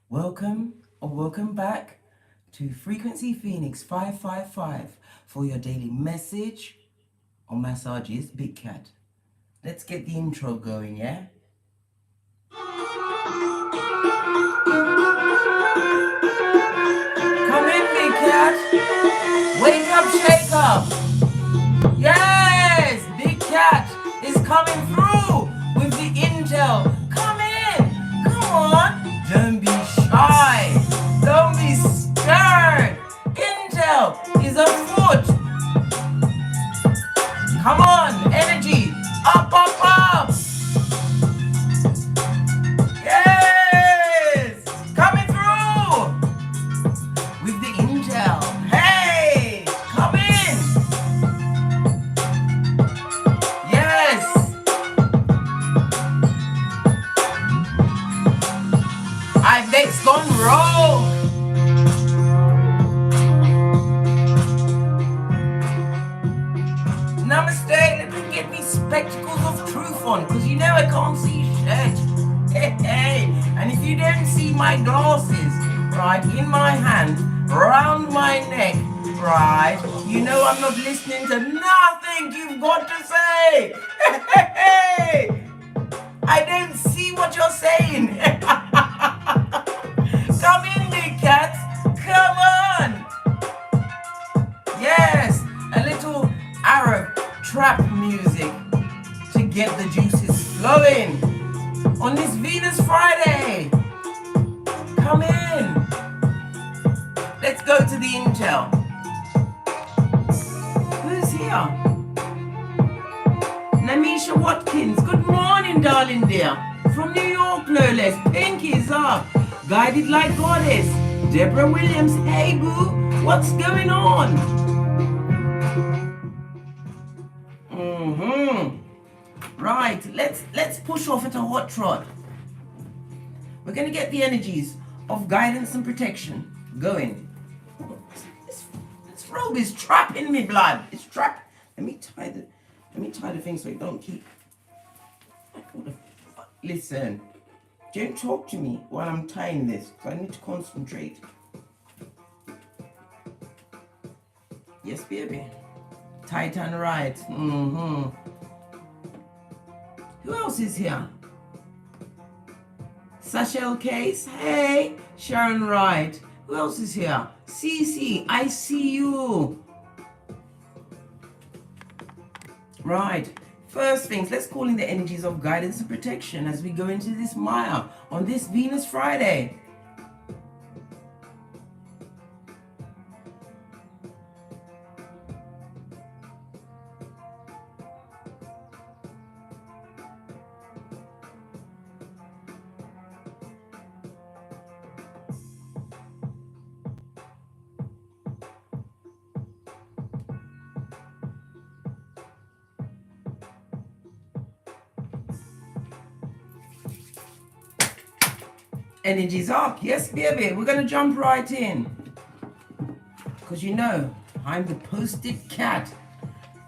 Welcome or welcome back to Frequency Phoenix 555 for your daily message or massages, Big Cat. Let's get the intro going, yeah? Come in, Big Cat. Wake up, shake up. Yes, Big Cat is coming through with the intel. Come in. Come on. Don't be shy. Don't be scared. Intel is afoot. Come on, energy. Up, up, up. Yes. Coming through with the intel. Hey, come in. Yes. Ibex gone rogue. Namaste, let me get me spectacles of truth on, because you know I can't see shit. Hey. And if you don't see my glasses, right, in my hand, round my neck, right, you know I'm not listening to nothing you've got to say. Hey. I don't see what you're saying. Come in, Big Cats. Come on. Yes, a little Arab trap music to get the juices flowing on this Venus Friday. Come in. Let's go to the intel. Who's here? Namisha Watkins. Good morning, darling dear. From New York, no less. Pinky's up. Guided like goddess. Deborah Williams. Hey, boo. What's going on? Right, let's push off at a hot trot. We're gonna get the energies of guidance and protection going. This robe is trapping me, blood. It's trapped. Let me tie the thing so it don't keep. Listen, don't talk to me while I'm tying this, because I need to concentrate. Yes, baby. Tight and right. Who else is here? Sachel Case. Hey, Sharon Wright. Who else is here? Cece, I see you. Right. First things, let's call in the energies of guidance and protection as we go into this Maya on this Venus Friday. Energies up. Yes, baby. We're going to jump right in. Because you know, I'm the posted cat.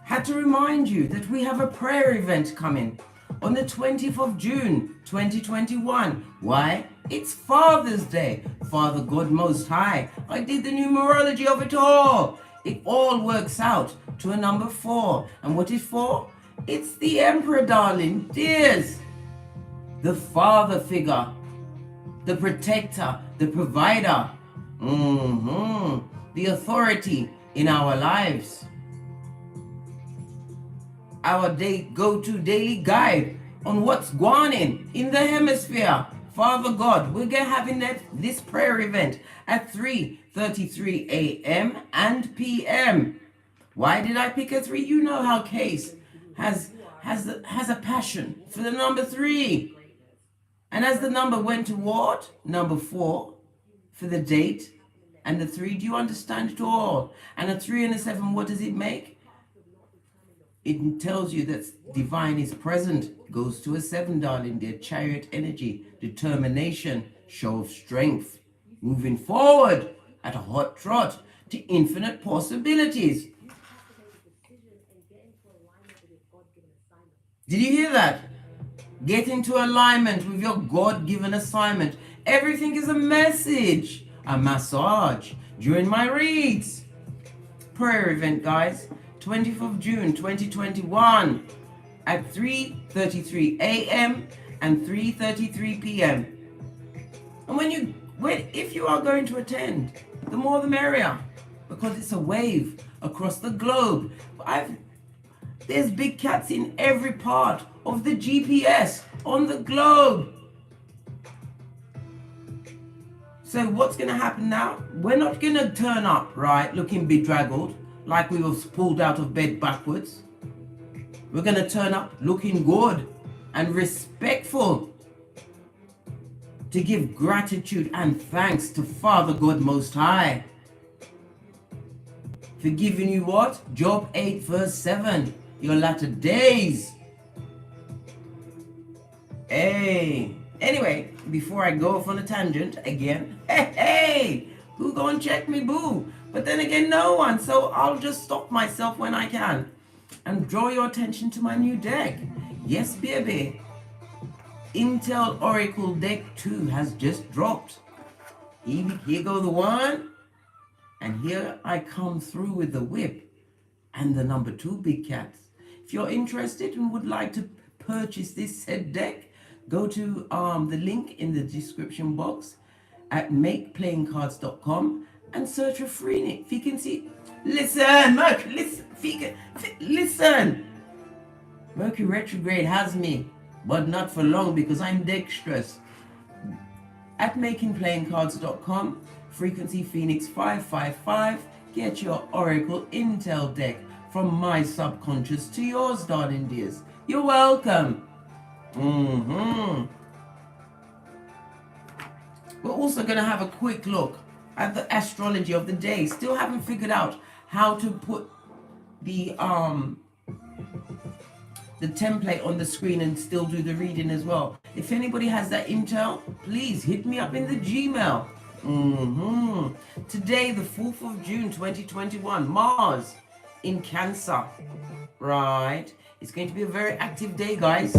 Had to remind you that we have a prayer event coming on the 20th of June, 2021. Why? It's Father's Day. Father God Most High. I did the numerology of it all. It all works out to a number 4. And what is 4? It's the Emperor, darling. Dears. The father figure. The protector, the provider, the authority in our lives. Our go-to daily guide on what's going on in the hemisphere. Father God, we're going to have this prayer event at 3:33 a.m. and p.m. Why did I pick a 3? You know how Case has a passion for the number 3. And as the number went toward number 4 for the date and the 3, do you understand it all? And a 3 and a 7, what does it make? It tells you that divine is present. Goes to a 7, darling dear. Chariot energy, determination, show of strength. Moving forward at a hot trot to infinite possibilities. Did you hear that? Get into alignment with your God-given assignment. Everything is a message, a massage during my reads. Prayer event, guys, 20th of June 2021 at 3:33 a.m. and 3:33 p.m. And if you are going to attend, the more the merrier, because it's a wave across the globe. There's big cats in every part of the GPS on the globe. So what's going to happen now? We're not going to turn up, right, looking bedraggled, like we were pulled out of bed backwards. We're going to turn up looking good and respectful, to give gratitude and thanks to Father God Most High for giving you what? Job 8 verse 7, your latter days. Hey, anyway, before I go off on a tangent again, hey, who gonna check me, boo? But then again, no one, so I'll just stop myself when I can and draw your attention to my new deck. Yes, baby. Intel Oracle Deck 2 has just dropped. Here go the one, and here I come through with the whip and the number 2 big cats. If you're interested and would like to purchase this said deck, go to the link in the description box at makeplayingcards.com and search for free. If you can see, listen, listen. Mercury retrograde has me, but not for long because I'm dexterous. At makingplayingcards.com, frequency Phoenix 555, get your Oracle Intel deck from my subconscious to yours, darling dears. You're welcome. We're also going to have a quick look at the astrology of the day. Still haven't figured out how to put the template on the screen and still do the reading as well. If anybody has that intel, please hit me up in the Gmail. Today, the 4th of June 2021, Mars in Cancer. Right, it's going to be a very active day, guys.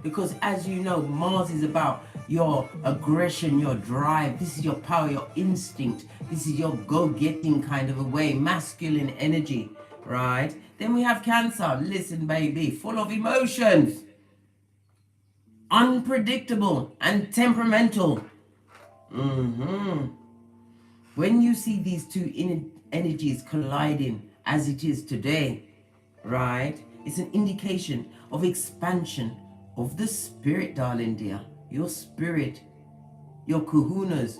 Because as you know, Mars is about your aggression, your drive. This is your power, your instinct. This is your go-getting kind of a way, masculine energy. Right, then we have Cancer. Listen, baby, full of emotions, unpredictable and temperamental. When you see these two energies colliding as it is today, right, it's an indication of expansion of the spirit, darling dear. Your spirit, your kahunas.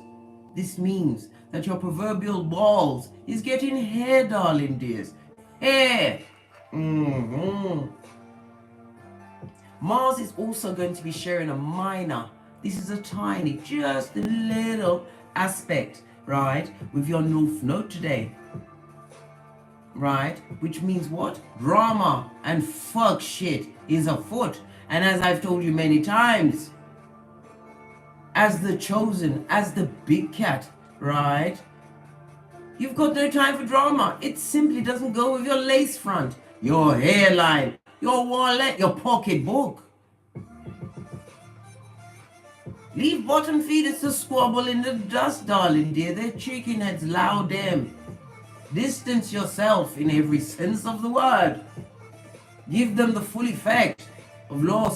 This means that your proverbial balls is getting hair, darling dears. Hair. Mars is also going to be sharing a minor, this is a tiny, just a little aspect, right, with your North Node today, right, which means what? Drama and fuck shit is afoot. And as I've told you many times, as the chosen, as the big cat, right, you've got no time for drama. It simply doesn't go with your lace front, your hairline, your wallet, your pocketbook. Leave bottom feeders to squabble in the dust, darling dear. They're chicken heads, loud them. Distance yourself in every sense of the word. Give them the full effect of law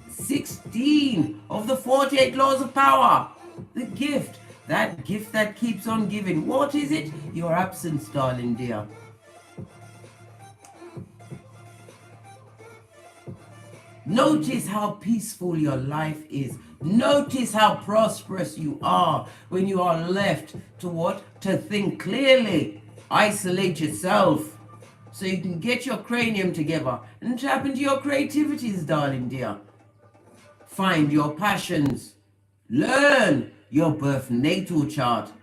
16 of the 48 laws of power. The gift, that gift that keeps on giving. What is it? Your absence, darling dear. Notice how peaceful your life is. Notice how prosperous you are when you are left to what? To think clearly. Isolate yourself so you can get your cranium together and tap into your creativities, darling dear. Find your passions. Learn your birth natal chart.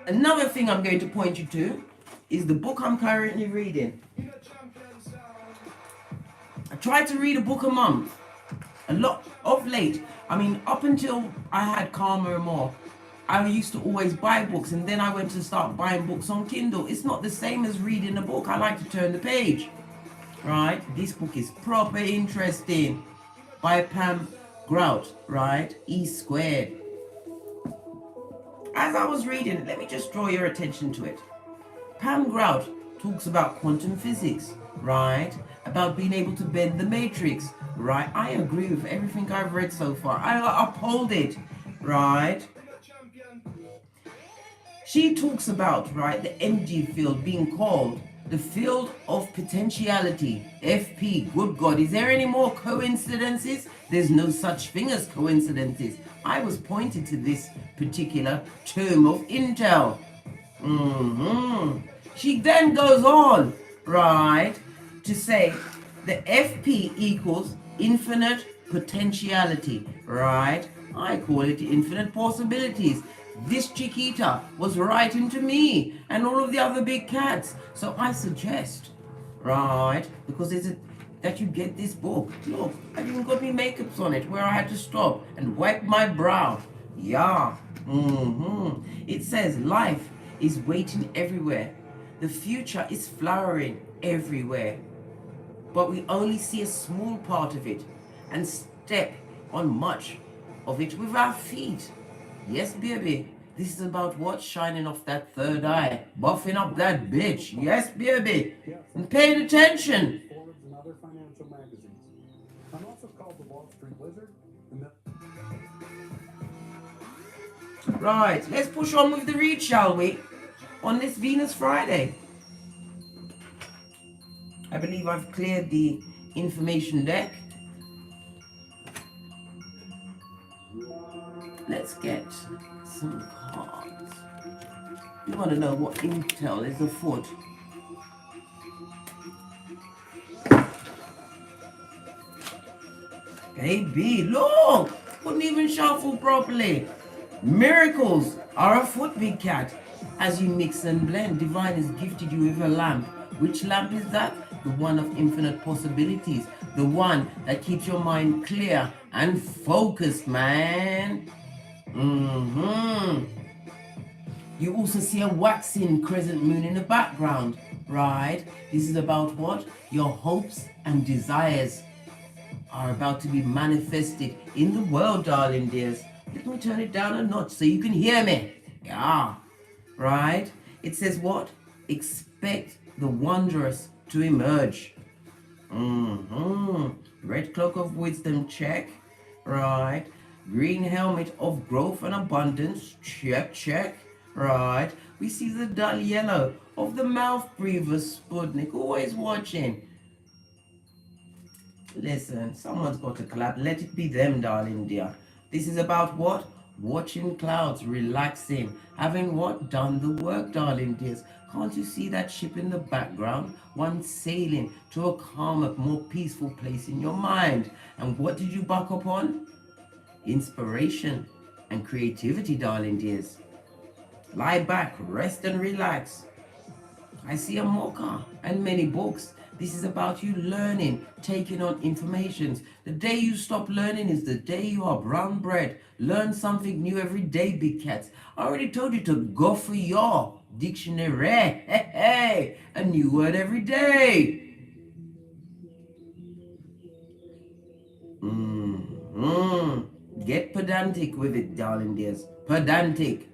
Another thing I'm going to point you to is the book I'm currently reading. I try to read a book a month. A lot of late. I mean, up until I had Karma and more, I used to always buy books, and then I went to start buying books on Kindle. It's not the same as reading a book. I like to turn the page. right? This book is proper interesting, by Pam Grout, right? E squared. As I was reading it, let me just draw your attention to it. Pam Grout talks about quantum physics, right? About being able to bend the matrix, right? I agree with everything I've read so far. I uphold it, right? She talks about, right, the energy field being called the field of potentiality, FP. Good God, is there any more coincidences? There's no such thing as coincidences. I was pointed to this particular term of intel. She then goes on, right, to say the FP equals infinite potentiality, right? I call it infinite possibilities. This Chiquita was writing to me and all of the other big cats. So I suggest, right, because it's that you get this book. Look, I've even got me makeups on it where I had to stop and wipe my brow. Yeah. It says life is waiting everywhere. The future is flowering everywhere. But we only see a small part of it and step on much of it with our feet. Yes, baby. This is about what? Shining off that third eye. Buffing up that bitch. Yes, baby. And paying attention. Forbes and other financial magazines. I'm also called the Wall Street Wizard. Right, let's push on with the read, shall we? On this Venus Friday. I believe I've cleared the information deck. Let's get some cards. You want to know what intel is afoot. Baby, look! Couldn't even shuffle properly. Miracles are afoot, big cat. As you mix and blend, divine has gifted you with a lamp. Which lamp is that? The one of infinite possibilities. The one that keeps your mind clear and focused, man. You also see a waxing crescent moon in the background, right? This is about what? Your hopes and desires are about to be manifested in the world, darling dears. Let me turn it down a notch so you can hear me. Yeah, right? It says what? Expect the wondrous to emerge. Red cloak of wisdom, check. Right. Green helmet of growth and abundance, check, check. Right. We see the dull yellow of the mouth breather, Sputnik, always watching. Listen, someone's got to clap. Let it be them, darling dear. This is about what? Watching clouds, relaxing, having what? Done the work, darling dears. Can't you see that ship in the background? One sailing to a calmer, more peaceful place in your mind. And what did you buck upon? Inspiration and creativity, darling dears. Lie back, rest and relax. I see a mocha and many books. This is about you learning, taking on informations. The day you stop learning is the day you are brown bread. Learn something new every day, big cats. I already told you to go for your dictionary. Hey, a new word every day. Get pedantic with it, darling dears. Pedantic.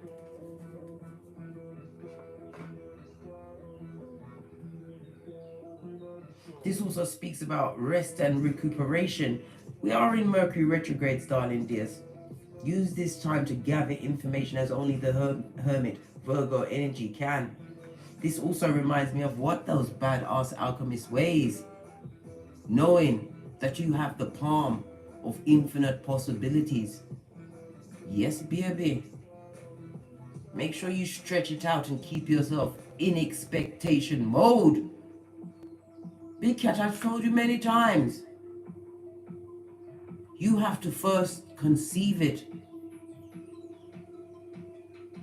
This also speaks about rest and recuperation. We are in Mercury retrogrades, darling dears. Use this time to gather information as only the Hermit, Virgo energy can. This also reminds me of what those badass alchemist ways. Knowing that you have the palm of infinite possibilities. Yes, baby. Make sure you stretch it out and keep yourself in expectation mode. Big cat, I've told you many times. You have to first conceive it.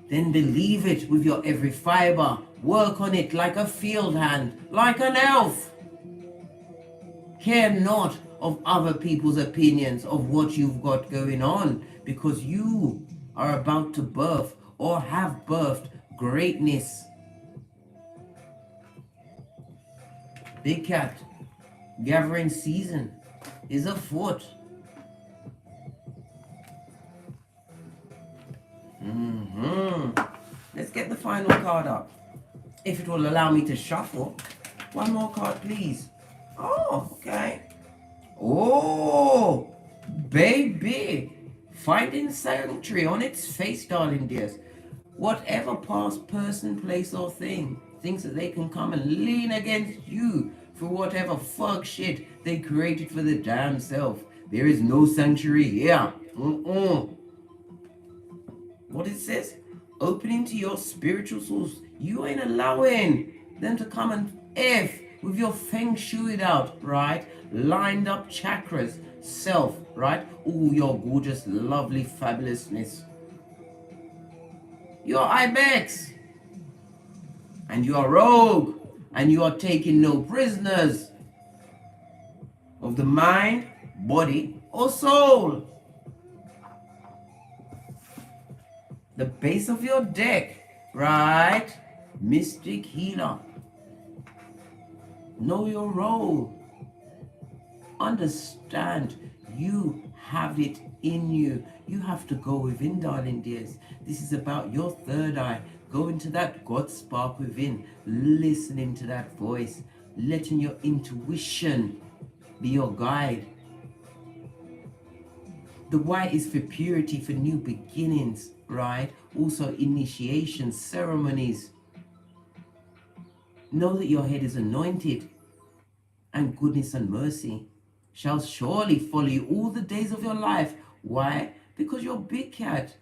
Then believe it with your every fiber. Work on it like a field hand, like an elf. Care not of other people's opinions of what you've got going on, because you are about to birth or have birthed greatness. Big cat, Gathering season is afoot. Let's get the final card up. If it will allow me to shuffle. One more card, please. Oh, okay. Oh, baby. Finding sanctuary on its face, darling dears. Whatever past person, place, or thing thinks that they can come and lean against you for whatever fuck shit they created for the damn self. There is no sanctuary here. What it says? Opening to your spiritual source. You ain't allowing them to come and F with your feng shui out, right? Lined up chakras, self, right? All your gorgeous, lovely fabulousness. You're ibex. And you are rogue. And you are taking no prisoners of the mind, body, or soul. The base of your deck, right? Mystic healer. Know your role. Understand you have it in you. You have to go within, darling dears. This is about your third eye. Go into that God spark within. Listening to that voice. Letting your intuition be your guide. The white is for purity, for new beginnings, right? Also initiation, ceremonies. Know that your head is anointed, and goodness and mercy shall surely follow you all the days of your life. Why? Because you're big cat.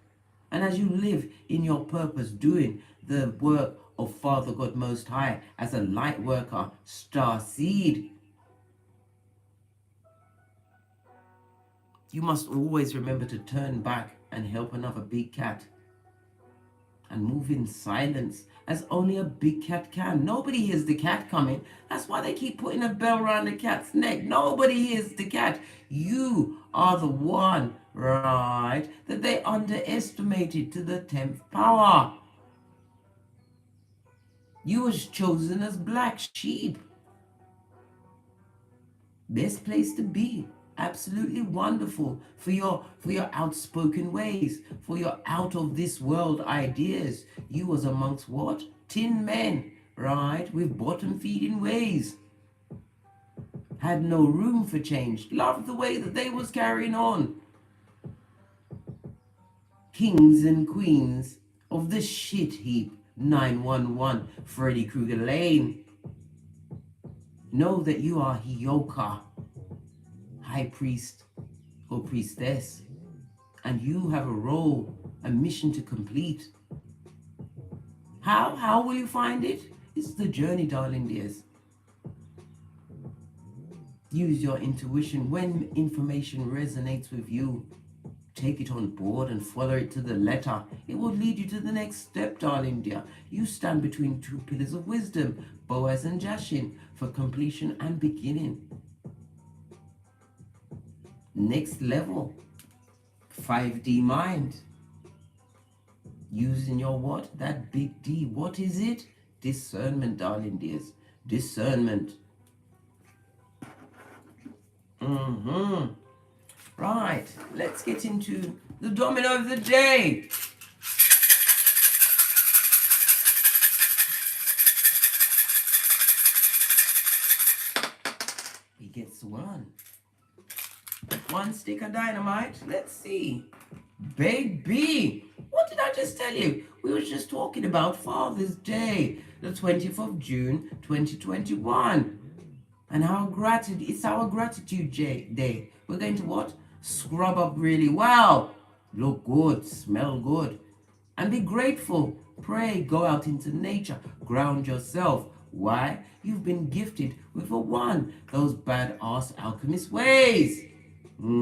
And as you live in your purpose, doing the work of Father God Most High as a light worker, star seed, you must always remember to turn back and help another big cat and move in silence as only a big cat can. Nobody hears the cat coming. That's why they keep putting a bell around the cat's neck. Nobody hears the cat. You are the one, right, that they underestimated to the 10th power. You was chosen as black sheep. Best place to be. Absolutely wonderful for your outspoken ways, for your out of this world ideas. You was amongst what? Tin men, right? With bottom feeding ways. Had no room for change. Loved the way that they was carrying on. Kings and queens of the shit heap. 911 Freddy Krueger Lane. Know that you are HEYOKA, High Priest or Priestess, and you have a role, a mission to complete. How will you find it? It's the journey, darling dears. Use your intuition. When information resonates with you, take it on board and follow it to the letter. It will lead you to the next step, darling dear. You stand between two pillars of wisdom, Boaz and Jashin, for completion and beginning. Next level, 5D mind. Using your what? That big D. What is it? Discernment, darling dears. Discernment. Right, let's get into the domino of the day. He gets one stick of dynamite. Let's see. Baby, what did I just tell you? We were just talking about Father's Day, the 20th of June, 2021. And it's our gratitude day. We're going to what? Scrub up really well. Look good, smell good. And be grateful. Pray, go out into nature. Ground yourself. Why? You've been gifted with a 1. Those badass alchemist ways. The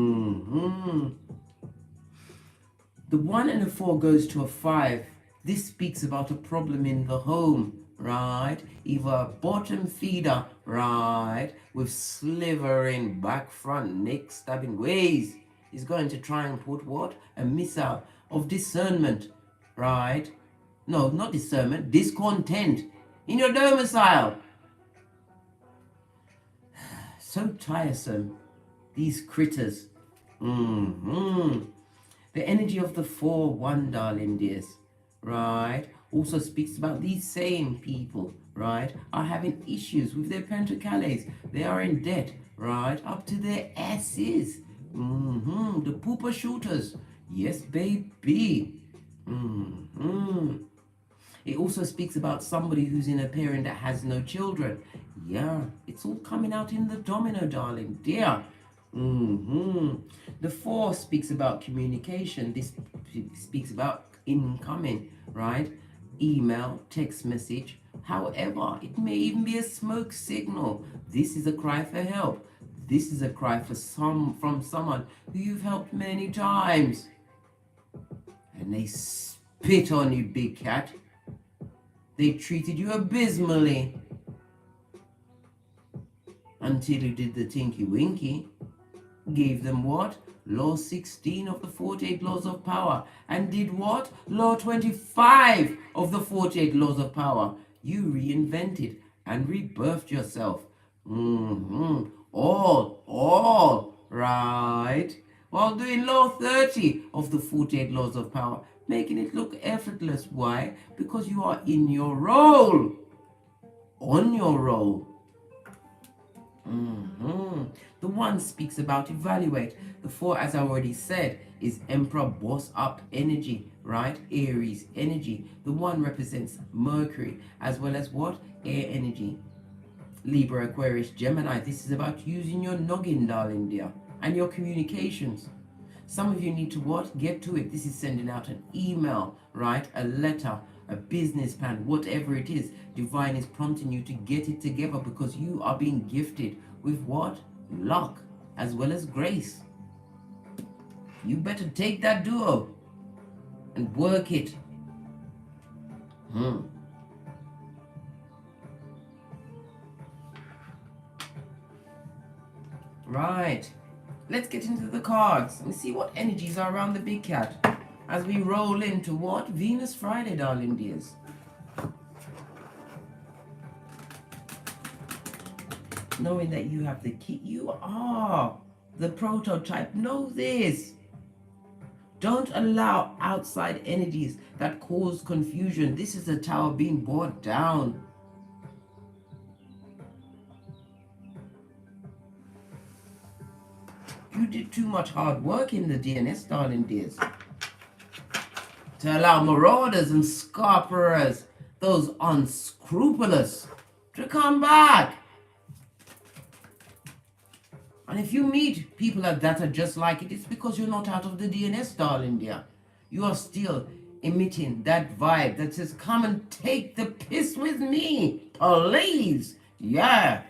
1 and a 4 goes to a 5. This speaks about a problem in the home. Right, either a bottom feeder, right, with slivering back, front, neck stabbing ways, is going to try and put what? A missile of discernment, right? No, not discernment, discontent in your domicile. So tiresome. These critters. The energy of the 4-1, darling dears, right, also speaks about these same people, right, are having issues with their pentacales. They are in debt, right, up to their asses. The pooper shooters. Yes, baby. It also speaks about somebody who's in a parent that has no children. Yeah, it's all coming out in the domino, darling dear. The 4 speaks about communication. This speaks about incoming, right? Email, text message. However, it may even be a smoke signal. This is a cry for help. This is a cry for from someone who you've helped many times. And they spit on you, big cat. They treated you abysmally. Until you did the tinky winky. Gave them what? Law 16 of the 48 laws of power. And did what? Law 25 of the 48 laws of power. You reinvented and rebirthed yourself. All right. While doing law 30 of the 48 laws of power, making it look effortless. Why? Because you are in your role. On your role. The 1 speaks about evaluate. The 4, as I already said, is Emperor boss up energy, right? Aries energy. The 1 represents Mercury, as well as what? Air energy. Libra, Aquarius, Gemini. This is about using your noggin, darling dear, and your communications. Some of you need to what? Get to it. This is sending out an email, right? A letter, a business plan, whatever it is. Divine is prompting you to get it together because you are being gifted with what? Luck, as well as grace. You better take that duo and work it. Right. Let's get into the cards and see what energies are around the big cat as we roll into what? Venus Friday, darling dears. Knowing that you have the key, you are the prototype. Know this. Don't allow outside energies that cause confusion. This is the tower being brought down. You did too much hard work in the DNS, darling dears, to allow marauders and scarperers, those unscrupulous, to come back. And if you meet people that are just like it, it's because you're not out of the DNS, darling dear. You are still emitting that vibe that says, come and take the piss with me, please. Yeah.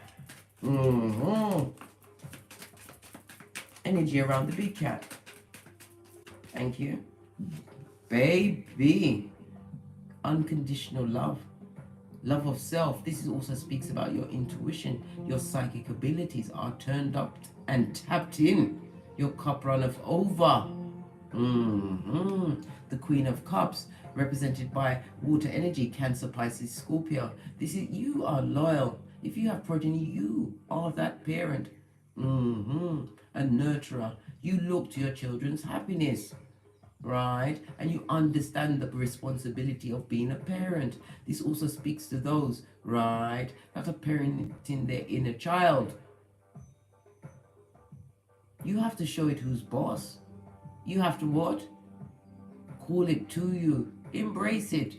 Energy around the big cat. Thank you. Baby. Unconditional love. Love of self. This also speaks about your intuition. Your psychic abilities are turned up and tapped in. Your cup runneth over. The Queen of Cups, represented by water energy, Cancer, Pisces, Scorpio. This is, you are loyal. If you have progeny, you are that parent. A nurturer. You look to your children's happiness. Right? And you understand the responsibility of being a parent. This also speaks to those, right, that are parenting their inner child. You have to show it who's boss. You have to what? Call it to you. Embrace it.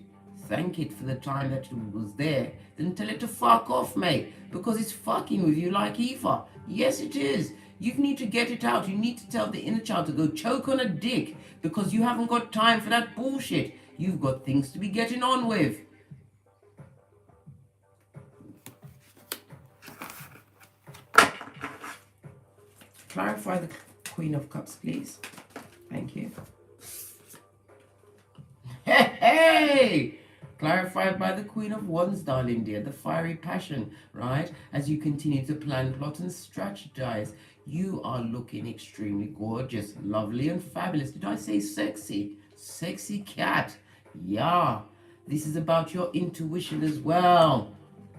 Thank it for the time that it was there. Then tell it to fuck off, mate. Because it's fucking with you like Eva. Yes, it is. You need to get it out. You need to tell the inner child to go choke on a dick because you haven't got time for that bullshit. You've got things to be getting on with. Clarify the Queen of Cups, please. Thank you. Hey! Clarified by the Queen of Wands, darling dear, the fiery passion, right? As you continue to plan, plot, and strategize, you are looking extremely gorgeous, lovely, and fabulous. Did I say sexy? Sexy cat. Yeah. This is about your intuition as well.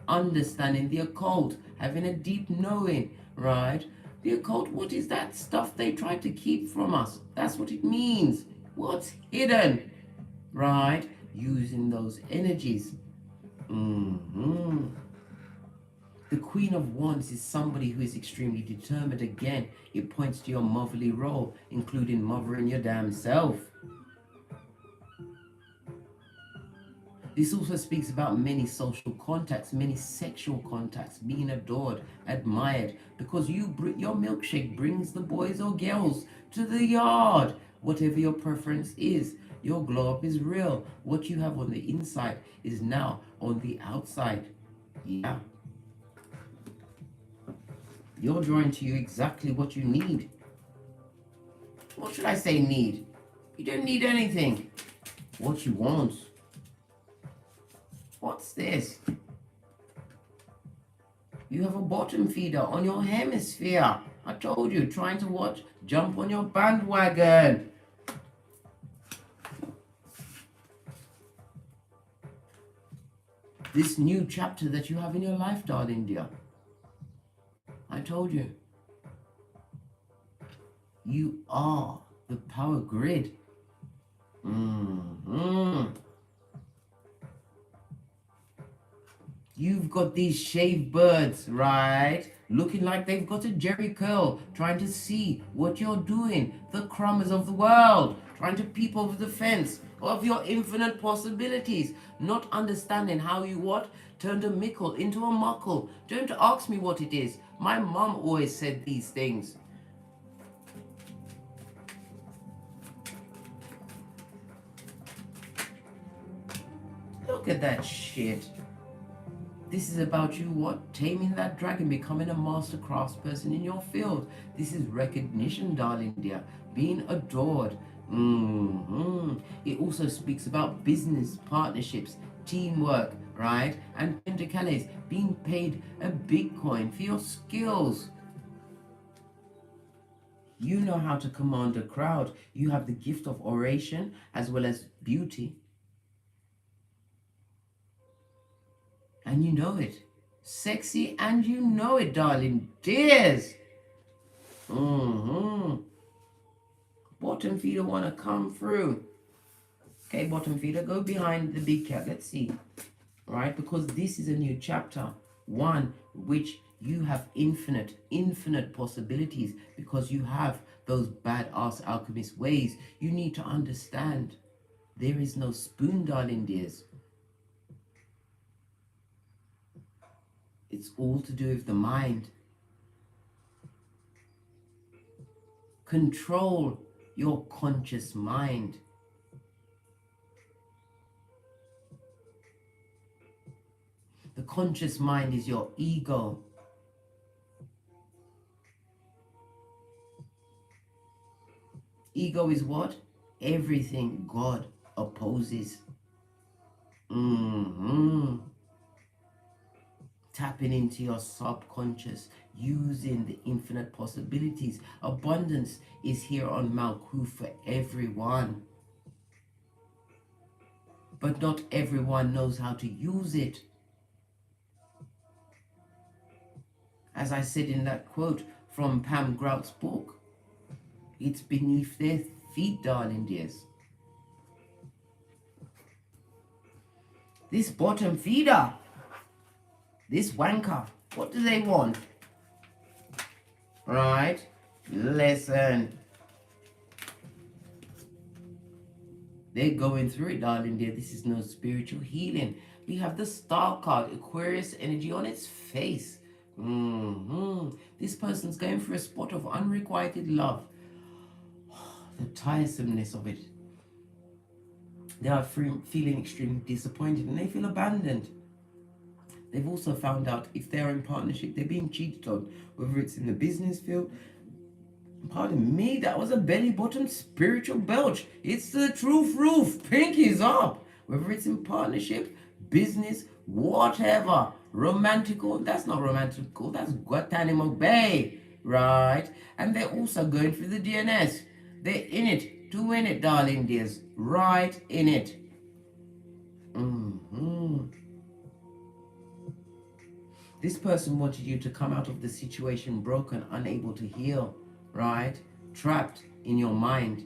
Understanding the occult, having a deep knowing, right? The occult, what is that stuff they try to keep from us? That's what it means. What's hidden, right? Using those energies. The Queen of Wands is somebody who is extremely determined. Again, it points to your motherly role, including mothering your damn self. This also speaks about many social contacts, many sexual contacts, being adored, admired, because your milkshake brings the boys or girls to the yard. Whatever your preference is, your glow up is real. What you have on the inside is now on the outside. Yeah. You're drawing to you exactly what you need. What should I say need? You don't need anything. What you want. What's this? You have a bottom feeder on your hemisphere. I told you, trying to watch, jump on your bandwagon. This new chapter that you have in your life, darling dear. I told you. You are the power grid. You've got these shaved birds, right? Looking like they've got a jerry curl, trying to see what you're doing. The crumbs of the world, trying to peep over the fence of your infinite possibilities. Not understanding how you what? Turned a mickle into a muckle. Don't ask me what it is. My mom always said these things. Look at that shit. This is about you what? Taming that dragon, becoming a master craftsperson in your field. This is recognition, darling dear. Being adored. It also speaks about business, partnerships, teamwork, right? And Pentacles, being paid a Bitcoin for your skills. You know how to command a crowd. You have the gift of oration as well as beauty. And you know it. Sexy and you know it, darling dears. Bottom feeder want to come through. Okay, bottom feeder, go behind the big cat. Let's see. Right? Because this is a new chapter. One which you have infinite possibilities, because you have those badass alchemist ways. You need to understand there is no spoon, darling dears. It's all to do with the mind. Control your conscious mind. The conscious mind is your ego. Ego is what? Everything God opposes. Tapping into your subconscious, using the infinite possibilities. Abundance is here on Malkuth for everyone. But not everyone knows how to use it. As I said in that quote from Pam Grout's book, it's beneath their feet, darling dears. This bottom feeder, this wanker, what do they want? Right? Listen. They're going through it, darling dear. This is no spiritual healing. We have the Star card, Aquarius energy on its face. This person's going through a spot of unrequited love. The tiresomeness of it. They are feeling extremely disappointed and they feel abandoned. They've also found out if they're in partnership, they're being cheated on, whether it's in the business field. Pardon me, that was a belly bottom spiritual belch. It's the truth roof. Pinkies up. Whether it's in partnership, business, whatever. Romantical, that's not romantical, that's Guantanamo Bay, right? And they're also going through the DNS. They're in it to win it, darling dears. Right in it. This person wanted you to come out of the situation broken, unable to heal, right? Trapped in your mind.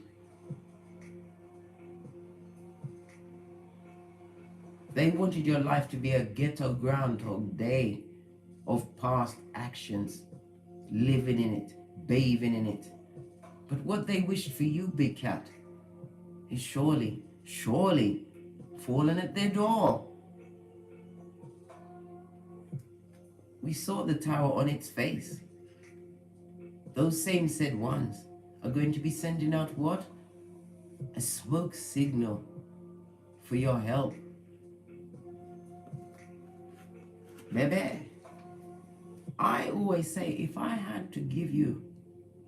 They wanted your life to be a ghetto Groundhog Day of past actions, living in it, bathing in it. But what they wished for you, Big Cat, is surely fallen at their door. We saw the tower on its face. Those same said ones are going to be sending out what? A smoke signal for your help. Baby, I always say if I had to give you,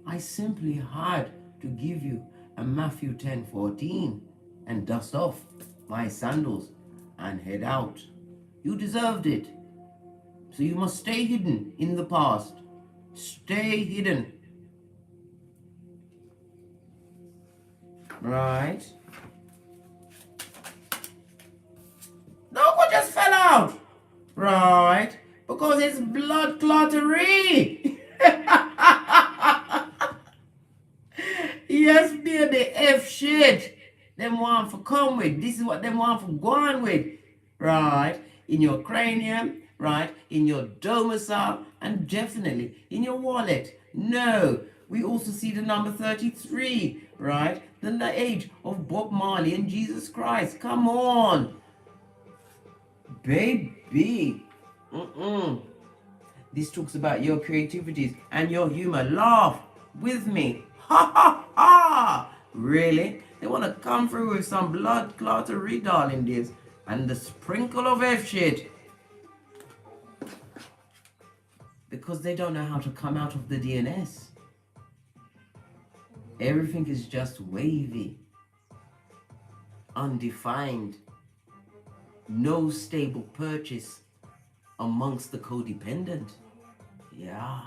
I simply had to give you a Matthew 10:14 and dust off my sandals and head out. You deserved it. So you must stay hidden in the past. Stay hidden. Right? Look what just fell out. Right? Because it's blood clottery. Yes, baby, F shit. Them want for come with. This is what them want for go on with. Right? In your cranium, right? In your domicile, and definitely in your wallet. No. We also see the number 33, right? The age of Bob Marley and Jesus Christ. Come on. Baby. This talks about your creativities and your humor. Laugh with me. Ha ha ha. Really? They want to come through with some blood clottery, darling dears, and the sprinkle of F shit. Because they don't know how to come out of the DNS. Everything is just wavy, undefined, no stable purchase amongst the codependent. Yeah.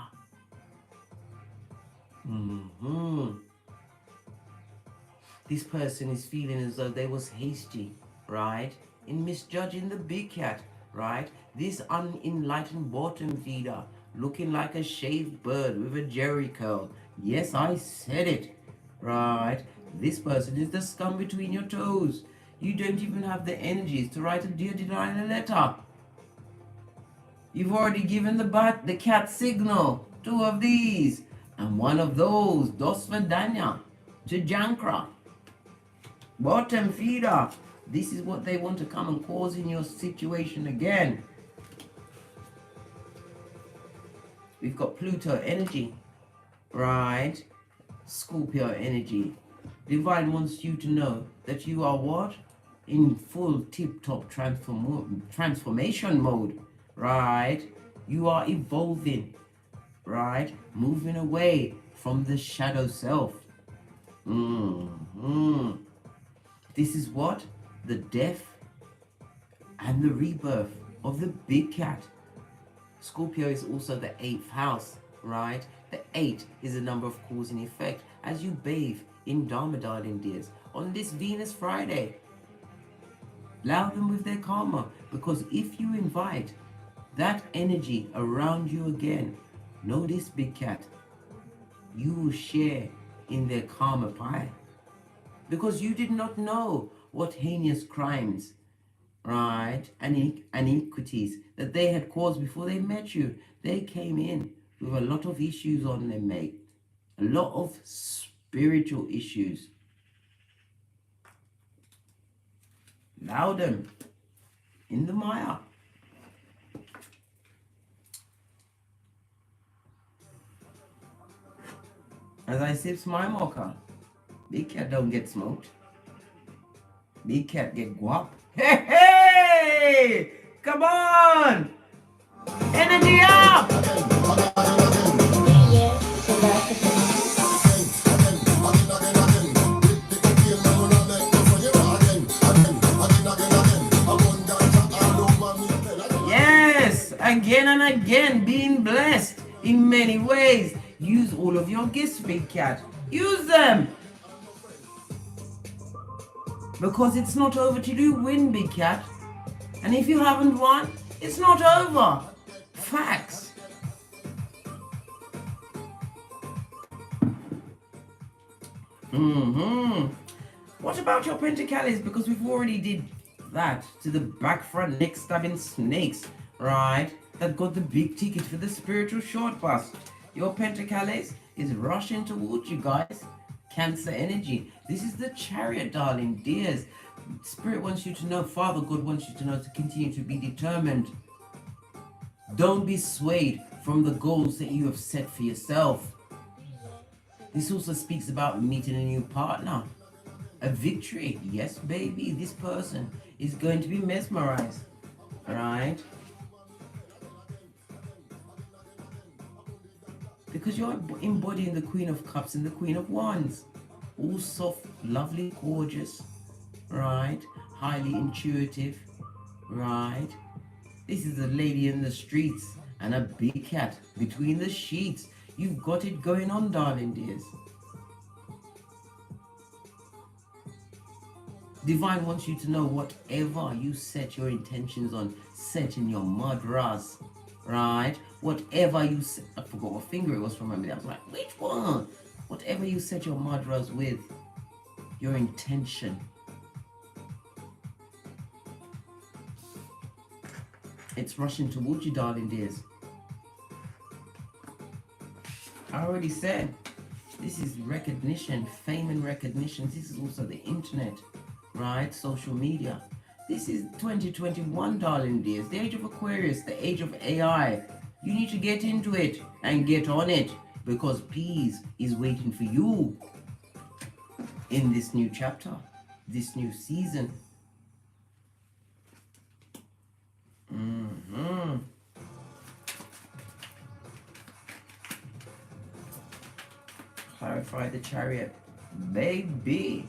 This person is feeling as though they was hasty, right? In misjudging the Big Cat, right? This unenlightened bottom feeder, looking like a shaved bird with a jerry curl. Yes, I said it. Right? This person is the scum between your toes. You don't even have the energies to write a Dear Delilah letter. You've already given the cat signal. 2 of these. And 1 of those. Dos Vidania. To Jankra. Bottom feeder. This is what they want to come and cause in your situation again. We've got Pluto energy. Right? Scorpio energy. Divine wants you to know that you are what? In full tip-top transformation mode. Right? You are evolving. Right? Moving away from the shadow self. This is what? The death and the rebirth of the Big Cat. Scorpio is also the 8th house, right? The 8 is a number of cause and effect as you bathe in Dharma, darling dears, on this Venus Friday. Allow them with their karma, because if you invite that energy around you again, know this, Big Cat, you will share in their karma pie. Because you did not know what heinous crimes, right, and iniquities that they had caused before they met you. They came in with a lot of issues on them, mate. A lot of spiritual issues. Allow them in the Maya. As I sips my mocha, Big Cat don't get smoked. Big Cat get guap. Hey, hey! Come on! Energy up! Yes! Again and again, being blessed in many ways. Use all of your gifts, Big Cat. Use them! Because it's not over till you win, Big Cat. And if you haven't won, it's not over. Facts. What about your Pentacles? Because we've already did that to the back, front, neck stabbing snakes, right? That got the big ticket for the spiritual short bus. Your Pentacles is rushing towards you guys. Cancer energy. This is the Chariot, darling dears. Spirit wants you to know, Father God wants you to know, to continue to be determined. Don't be swayed from the goals that you have set for yourself. This also speaks about meeting a new partner. A victory. Yes, baby, this person is going to be mesmerized. Alright? Because you're embodying the Queen of Cups and the Queen of Wands. All soft, lovely, gorgeous. Right? Highly intuitive. Right? This is a lady in the streets and a big cat between the sheets. You've got it going on, darling dears. Divine wants you to know, whatever you set your intentions on, set in your mudras, right? Whatever you set, I forgot what finger it was from my memory. I was like, which one? Whatever you set your mudras with, your intention, it's rushing towards you, darling dears. I already said, this is recognition, fame and recognition. This is also the internet, right? Social media. This is 2021, darling dears. The age of Aquarius, the age of AI. You need to get into it and get on it, because peace is waiting for you in this new chapter, this new season. Clarify the Chariot. Baby,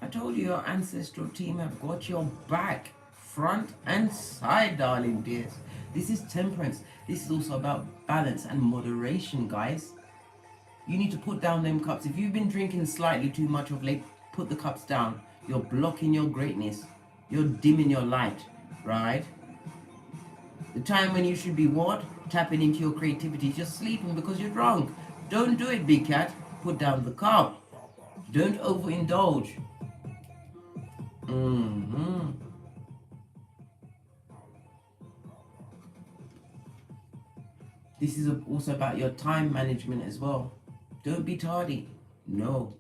I told you your ancestral team have got your back, front and side, darling dears. This is Temperance. This is also about balance and moderation, guys. You need to put down them cups. If you've been drinking slightly too much of late, put the cups down. You're blocking your greatness. You're dimming your light, right? The time when you should be what? Tapping into your creativity. You're sleeping because you're drunk. Don't do it, big cat. Put down the cup. Don't overindulge. This is also about your time management as well. Don't be tardy. No.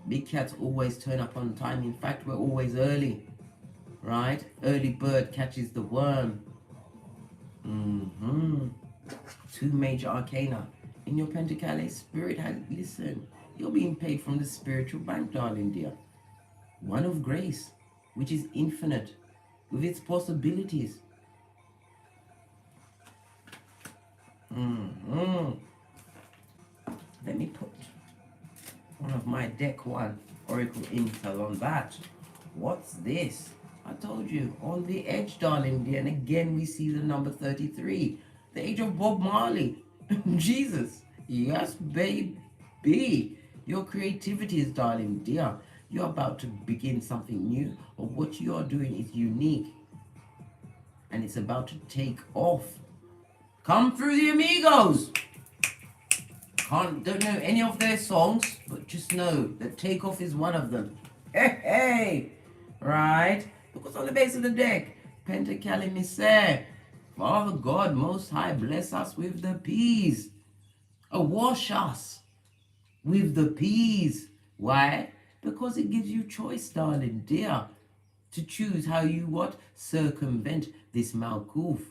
Big cats always turn up on time. In fact, we're always early. Right? Early bird catches the worm. 2 major arcana. In your Pentacles, Spirit has, listen, you're being paid from the spiritual bank, darling dear. 1 of grace, which is infinite, with its possibilities. Let me put one of my deck 1 Oracle Intel on that. What's this? I told you, on the edge, darling dear. And again, we see the number 33. The age of Bob Marley. Jesus. Yes, baby. Your creativity is, darling dear. You're about to begin something new. Or what you are doing is unique. And it's about to take off. Come through the amigos. Don't know any of their songs, but just know that Takeoff is one of them. Hey. Right? Because on the base of the deck, Pentacalimise, Father God Most High, bless us with the peas. Wash us with the peas. Why? Because it gives you choice, darling dear, to choose how you circumvent this Malkuth.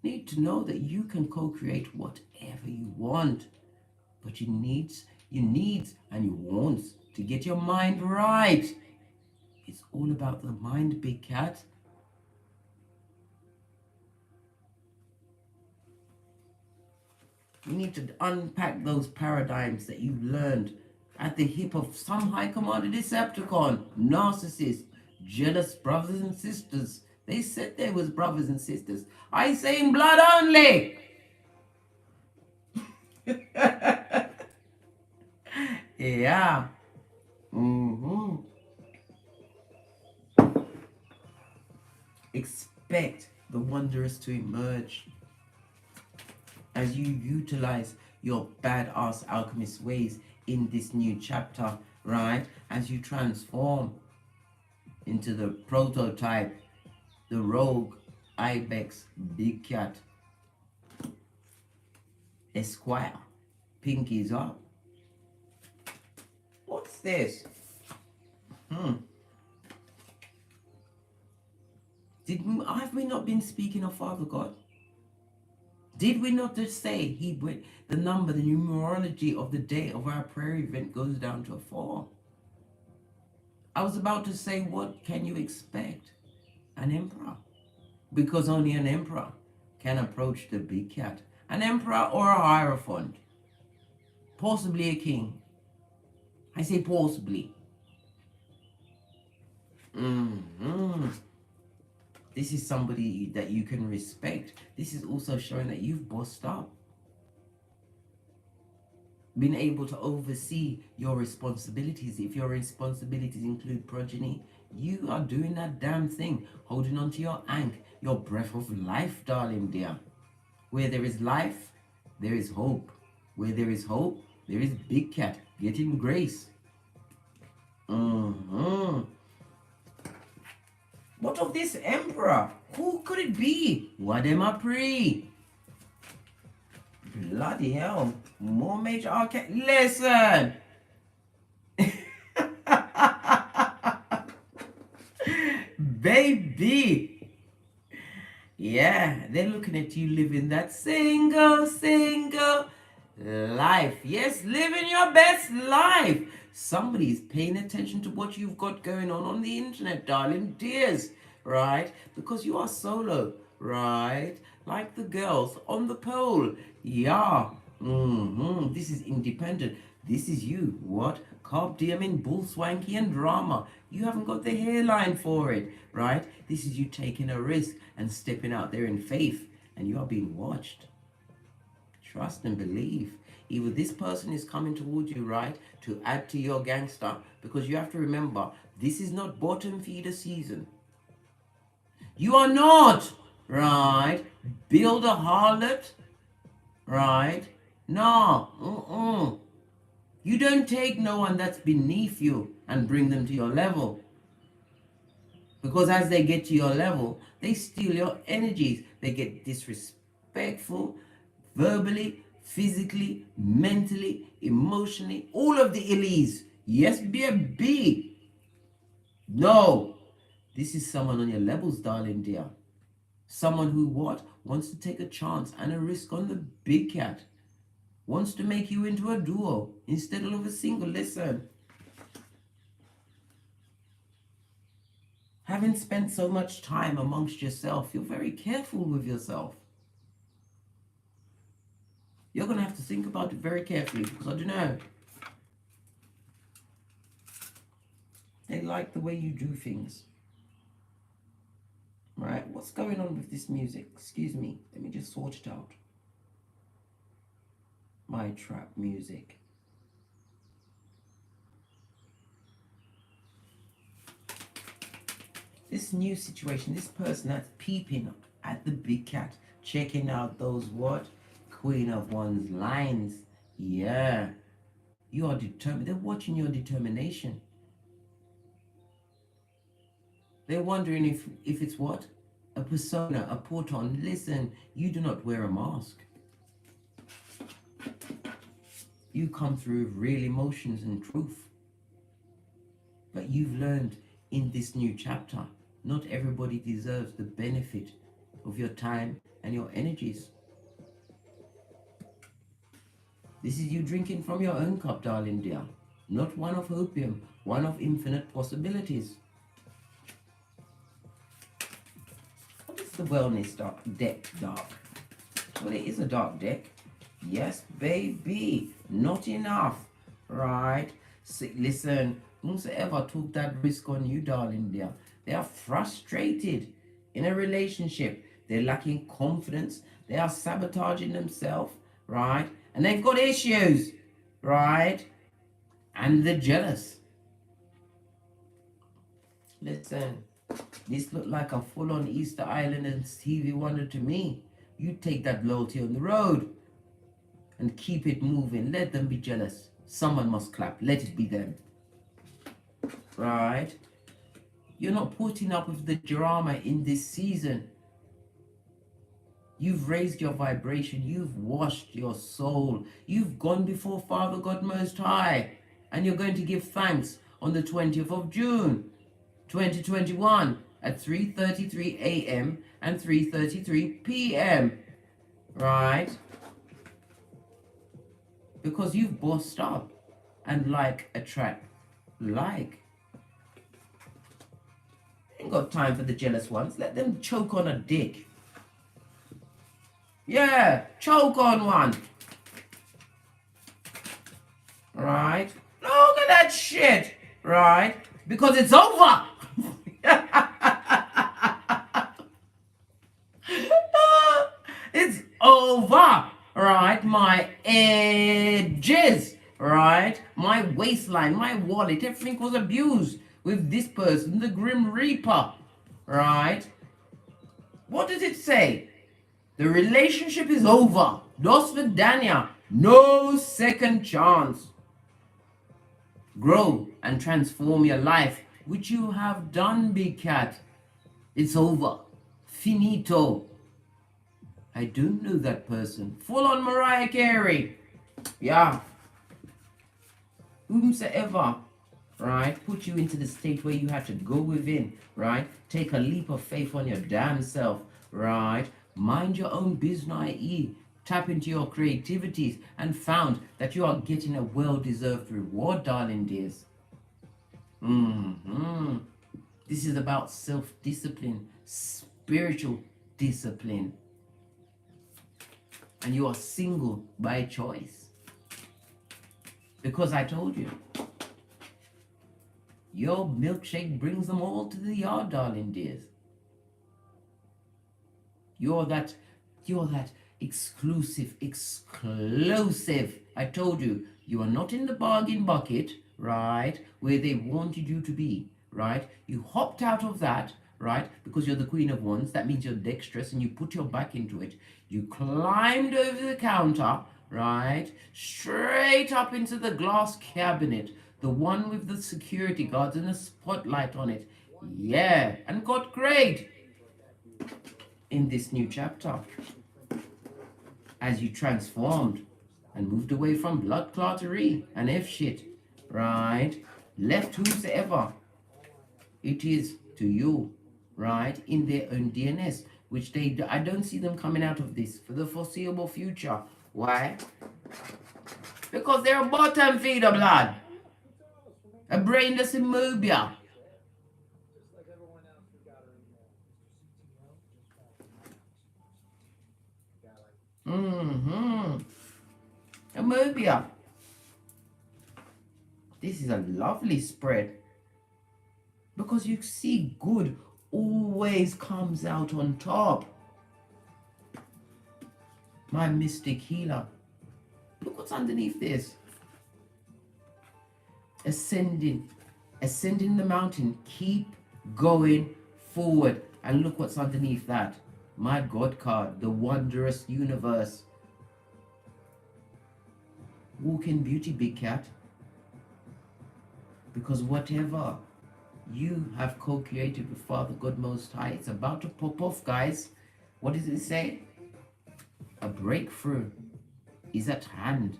Need to know that you can co-create whatever you want, but you needs and you wants to get your mind right. It's all about the mind, big cat. You need to unpack those paradigms that you learned at the hip of some high commander Decepticon, narcissist, jealous brothers and sisters. They said they was brothers and sisters. I say in blood only. Yeah. Expect the wondrous to emerge as you utilize your badass alchemist ways in this new chapter, right? As you transform into the prototype, the rogue ibex big cat esquire. Pinkies up. What's this? Have we not been speaking of Father God? Did we not just say the number, the numerology of the day of our prayer event goes down to a 4? I was about to say, what can you expect? An emperor. Because only an emperor can approach the big cat. An emperor or a hierophant. Possibly a king. I say possibly. This is somebody that you can respect. This is also showing that you've bossed up. Been able to oversee your responsibilities. If your responsibilities include progeny, you are doing that damn thing. Holding on to your ank, your breath of life, darling dear. Where there is life, there is hope. Where there is hope, there is big cat getting grace. What of this emperor? Who could it be? What am I pre? Bloody hell. More major arcane. Listen. Baby. Yeah, they're looking at you living that single life. Yes, living your best life. Somebody's paying attention to what you've got going on the internet, darling dears, right? Because you are solo, right? Like the girls on the pole. Yeah. This is independent. This is you. What? Carb DMing, bull swanky and drama. You haven't got the hairline for it, right? This is you taking a risk and stepping out there in faith, and you are being watched. Trust and believe. Either this person is coming towards you, right, to add to your gangster, because you have to remember, this is not bottom feeder season. You are not, right, build a harlot, right? No, You don't take no one that's beneath you and bring them to your level. Because as they get to your level, they steal your energies. They get disrespectful, verbally, physically, mentally, emotionally, all of the illies. Yes, baby. No. This is someone on your levels, darling dear. Someone who what? Wants to take a chance and a risk on the big cat. Wants to make you into a duo instead of a single. Listen. Having spent so much time amongst yourself, you're very careful with yourself. You're going to have to think about it very carefully, because I don't know. They like the way you do things. Right? What's going on with this music? Excuse me. Let me just sort it out. My trap music. This new situation, this person that's peeping at the big cat, checking out those what? Queen of Wands lines. Yeah. You are determined. They're watching your determination. They're wondering if it's what? A persona, a porton. Listen, you do not wear a mask. You come through with real emotions and truth. But you've learned in this new chapter, not everybody deserves the benefit of your time and your energies. This is you drinking from your own cup, darling dear. Not one of opium, one of infinite possibilities. What is the wellness deck dark? Well, it is a dark deck. Yes, baby. Not enough. Right? See, listen, whosoever took that risk on you, darling dear, they are frustrated in a relationship. They're lacking confidence. They are sabotaging themselves, right? And they've got issues, right? And they're jealous. Listen, This looked like a full-on Easter Island and Stevie Wonder to me. You take that loyalty on the road and keep it moving. Let them be jealous. Someone must clap. Let it be them. Right? You're not putting up with the drama in this season. You've raised your vibration. You've washed your soul. You've gone before Father God Most High. And you're going to give thanks on the 20th of June, 2021 at 3:33 a.m. and 3:33 p.m. Right? Because you've bossed up and like attract like. Ain't got time for the jealous ones. Let them choke on a dick. Yeah, choke on one. Right? Look at that shit. Right? Because it's over. It's over. Right? My edges. Right? My waistline, my wallet, everything was abused with this person, the Grim Reaper. Right? What does it say? The relationship is over. Dos Vidania. No second chance. Grow and transform your life, which you have done, big cat. It's over. Finito. I don't know that person. Full on Mariah Carey. Yeah. Whomsoever, right, put you into the state where you have to go within, right? Take a leap of faith on your damn self, right? Mind your own business, i.e. tap into your creativities and found that you are getting a well-deserved reward, darling dears. This is about self-discipline, spiritual discipline. And you are single by choice. Because I told you, your milkshake brings them all to the yard, darling dears. You're that exclusive. I told you, you are not in the bargain bucket, right, where they wanted you to be, right? You hopped out of that, right, because you're the Queen of Wands. That means you're dexterous and you put your back into it. You climbed over the counter, right, straight up into the glass cabinet, the one with the security guards and a spotlight on it. Yeah, and got great in this new chapter as you transformed and moved away from blood clottery and F shit, right? Left whosoever it is to you, right, in their own DNS, which I don't see them coming out of this for the foreseeable future. Why? Because they're a bottom feeder, blood. A brainless immobile. Immobile. This is a lovely spread. Because you see, good always comes out on top. My mystic healer. Look what's underneath this. Ascending the mountain. Keep going forward. And look what's underneath that. My God card, the wondrous universe. Walk in beauty, big cat. Because whatever you have co-created with Father God Most High, it's about to pop off, guys. What does it say? A breakthrough is at hand.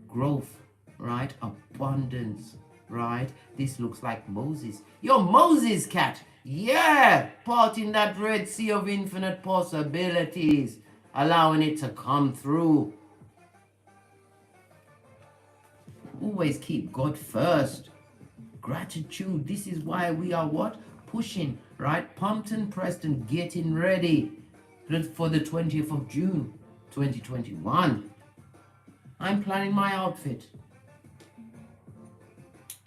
Growth, right? Abundance, right? This looks like Moses. You're Moses, cat. Yeah, parting that Red Sea of infinite possibilities, allowing it to come through. Always keep God first. Gratitude. This is why we are what? Pushing, right? Pumped and pressed and getting ready for the 20th of June, 2021. I'm planning my outfit.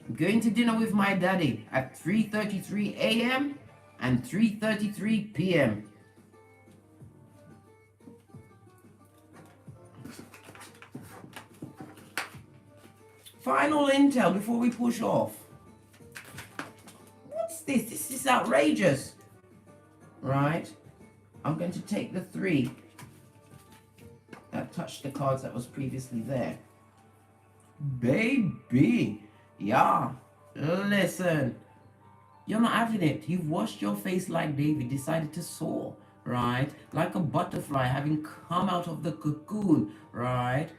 I'm going to dinner with my daddy at 3:33 a.m. and 3:33 p.m. Final intel before we push off. What's this? This is outrageous. Right? I'm going to take the 3 that touched the cards that was previously there. Baby. Yeah. Listen. You're not having it. You've washed your face like David, decided to soar, right? Like a butterfly having come out of the cocoon, right?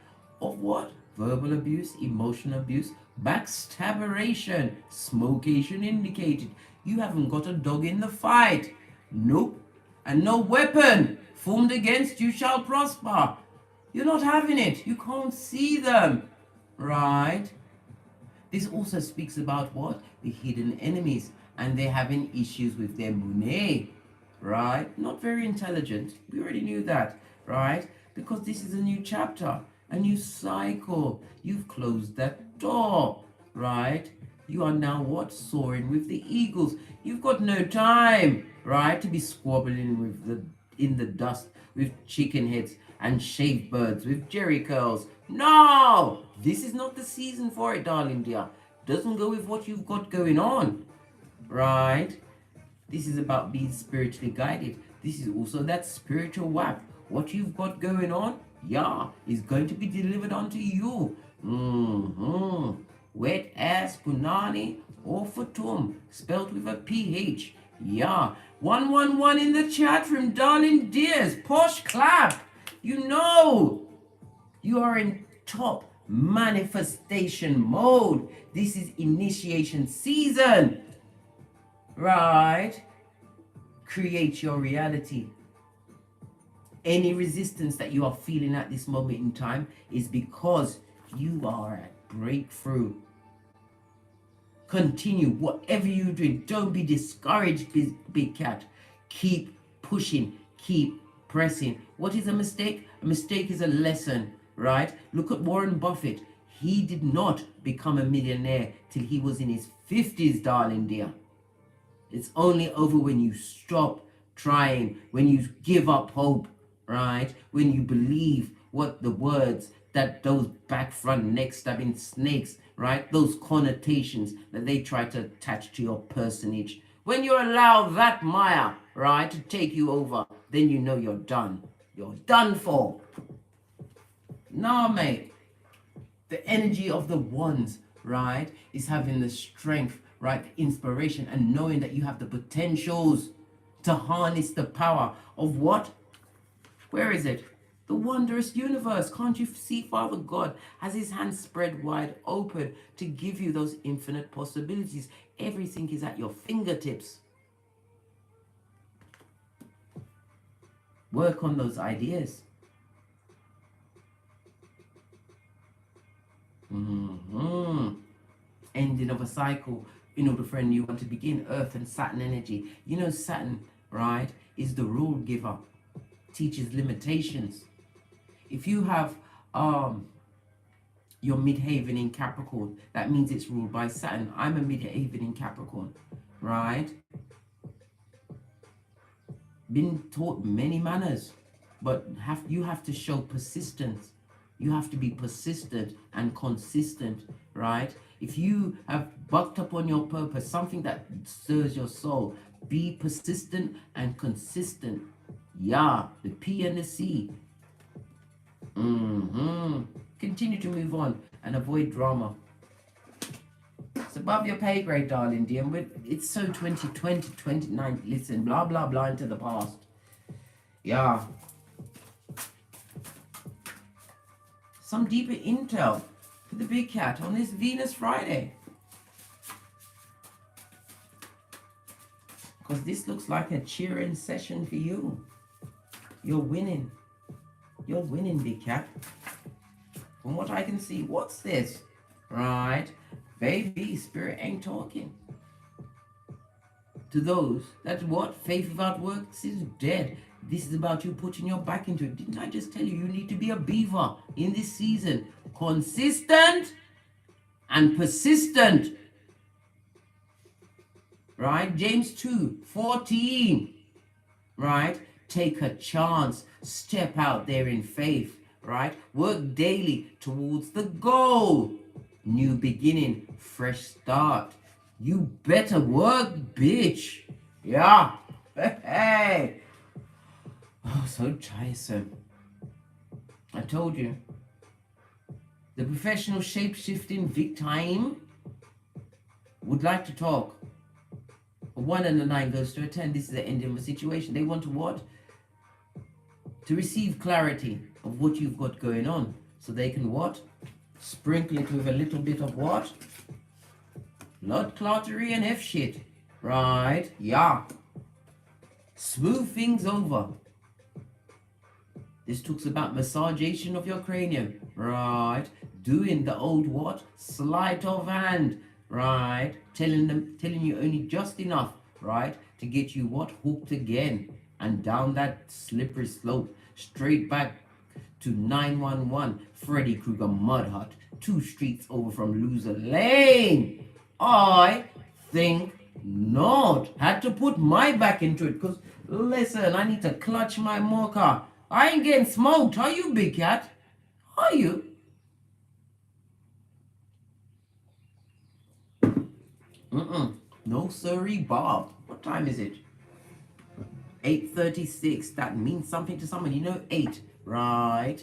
Of what? Verbal abuse, emotional abuse, backstabberation, smokeation indicated. You haven't got a dog in the fight. Nope. And no weapon formed against you shall prosper. You're not having it. You can't see them, right? This also speaks about what? The hidden enemies. And they're having issues with their money, right? Not very intelligent. We already knew that, right? Because this is a new chapter, a new cycle. You've closed that door, right? You are now what? Soaring with the eagles. You've got no time, right? To be squabbling with in the dust with chicken heads and shaved birds with jerry curls. No! This is not the season for it, darling dear. Doesn't go with what you've got going on. Right? This is about being spiritually guided. This is also that spiritual whack. What you've got going on, yeah, is going to be delivered unto you. Wet ass punani or futum, spelled with a PH. Yeah. 111 in the chat room, darling dears. Posh clap. You know, you are in top manifestation mode. This is initiation season. Right? Create your reality. Any resistance that you are feeling at this moment in time is because you are at breakthrough. Continue whatever you're doing. Don't be discouraged, big cat. Keep pushing. Keep pressing. What is a mistake? A mistake is a lesson, right? Look at Warren Buffett. He did not become a millionaire till he was in his 50s, darling dear. It's only over when you stop trying, when you give up hope, right? When you believe what the words that those back, front, neck stabbing snakes, right? Those connotations that they try to attach to your personage. When you allow that Maya, right, to take you over, then you know you're done. You're done for. No, mate. The energy of the wands, right, is having the strength, right, the inspiration, and knowing that you have the potentials to harness the power of what? Where is it? The wondrous universe. Can't you see Father God has his hands spread wide open to give you those infinite possibilities? Everything is at your fingertips. Work on those ideas. Ending of a cycle in order for a new one to begin. Earth and Saturn energy. You know, Saturn, right, is the rule giver. Teaches limitations. If you have your midhaven in Capricorn, that means it's ruled by Saturn. I'm a midhaven in Capricorn, right? Been taught many manners, but you have to show persistence. You have to be persistent and consistent, right? If you have bucked up on your purpose, something that stirs your soul, be persistent and consistent. Yeah, the P and the C. Continue to move on and avoid drama. It's above your pay grade, darling dear. It's so 2020, 29. Listen, blah, blah, blah into the past. Yeah. Some deeper intel for the big cat on this Venus Friday. Because this looks like a cheering session for you. You're winning. You're winning, big cat. From what I can see, what's this? Right? Baby, spirit ain't talking. To those, that's what? Faith without works is dead. This is about you putting your back into it. Didn't I just tell you you need to be a beaver in this season? Consistent and persistent. Right? James 2:14. Right? Take a chance. Step out there in faith. Right? Work daily towards the goal. New beginning. Fresh start. You better work, bitch. Yeah. Hey. Oh, so tiresome. I told you. The professional shape-shifting victim would like to talk. A 1 and a 9 goes to a 10. This is the end of a situation. They want to what? To receive clarity of what you've got going on. So they can what? Sprinkle it with a little bit of what? Blood clottery and F shit. Right? Yeah. Smooth things over. This talks about massagation of your cranium. Right? Doing the old what? Sleight of hand. Right? Telling you only just enough. Right? To get you what? Hooked again. And down that slippery slope. Straight back to 911 Freddy Krueger Mud Hut. 2 streets over from Loser Lane. I think not. Had to put my back into it because, listen, I need to clutch my mocha. I ain't getting smoked. Are you, big cat? Are you? No, sorry, Bob. What time is it? 8:36. That means something to someone. You know, 8, right,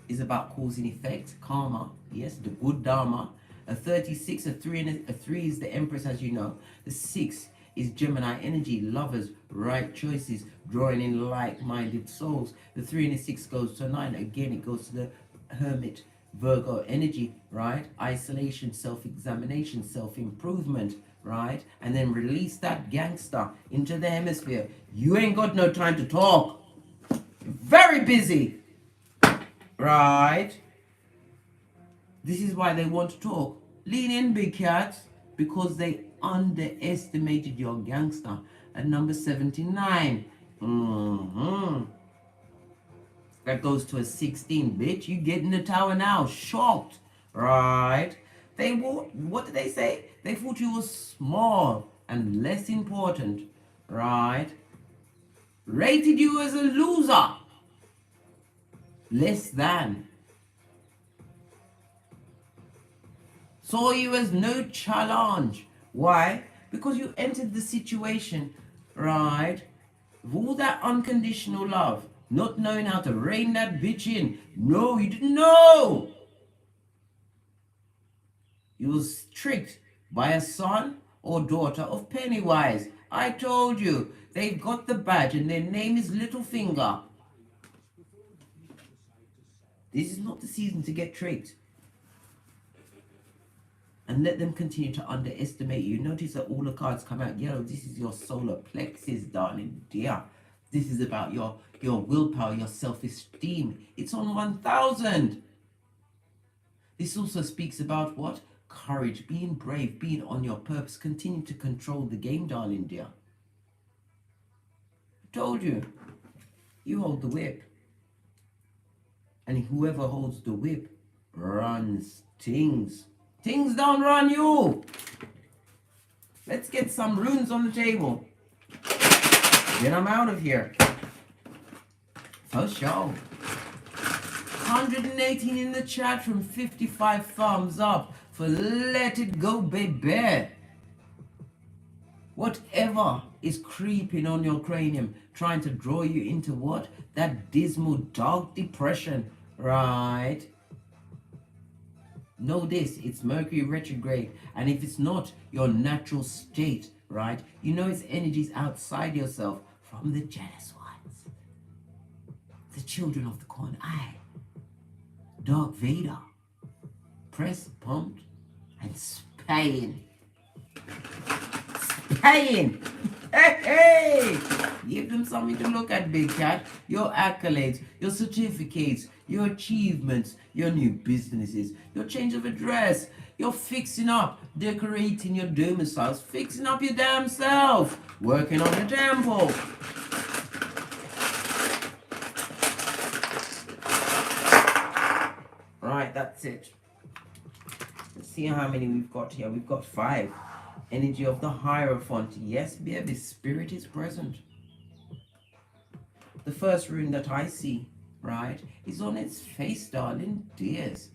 is about cause and effect, karma. Yes, the good dharma. A 36, a 3, and a 3 is the Empress, as you know. The 6 is Gemini energy, lovers, right choices, drawing in like-minded souls. The 3 and the 6 goes to 9. Again, it goes to the Hermit, Virgo energy, right? Isolation, self-examination, self-improvement, right? And then release that gangster into the hemisphere. You ain't got no time to talk. You're very busy, right? This is why they want to talk. Lean in, big cats, because they underestimated your gangster at number 79. That goes to a 16, bitch. You get in the tower now. Shocked, right? They what did they say? They thought you were small and less important, right? Rated you as a loser. Less than. Saw you as no challenge. Why? Because you entered the situation, right, with all that unconditional love, not knowing how to rein that bitch in. No, you didn't know. You was tricked by a son or daughter of Pennywise. I told you, they've got the badge and their name is Littlefinger. This is not the season to get tricked. And let them continue to underestimate you. Notice that all the cards come out yellow. This is your solar plexus, darling dear. This is about your willpower, your self-esteem. It's on 1000. This also speaks about what? Courage, being brave, being on your purpose. Continue to control the game, darling dear. I told you, you hold the whip. And whoever holds the whip runs things. Things don't run you. Let's get some runes on the table. Then I'm out of here. For sure. 118 in the chat from 55 thumbs up for Let It Go, baby. Whatever is creeping on your cranium, trying to draw you into what? That dismal, dark depression, right? Know this, it's Mercury retrograde, and if it's not your natural state, right, you know it's energies outside yourself from the jealous ones, the children of the corn eye, Dark Vader, press, pumped, and spaying. Spaying! Hey! Give them something to look at, big cat. Your accolades, your certificates, your achievements, your new businesses, your change of address, your fixing up, decorating your domiciles, fixing up your damn self, working on the temple. Right, that's it. Let's see how many we've got here. We've got 5. Energy of the Hierophant. Yes, baby, spirit is present. The first rune that I see, right, is on its face, darling dears.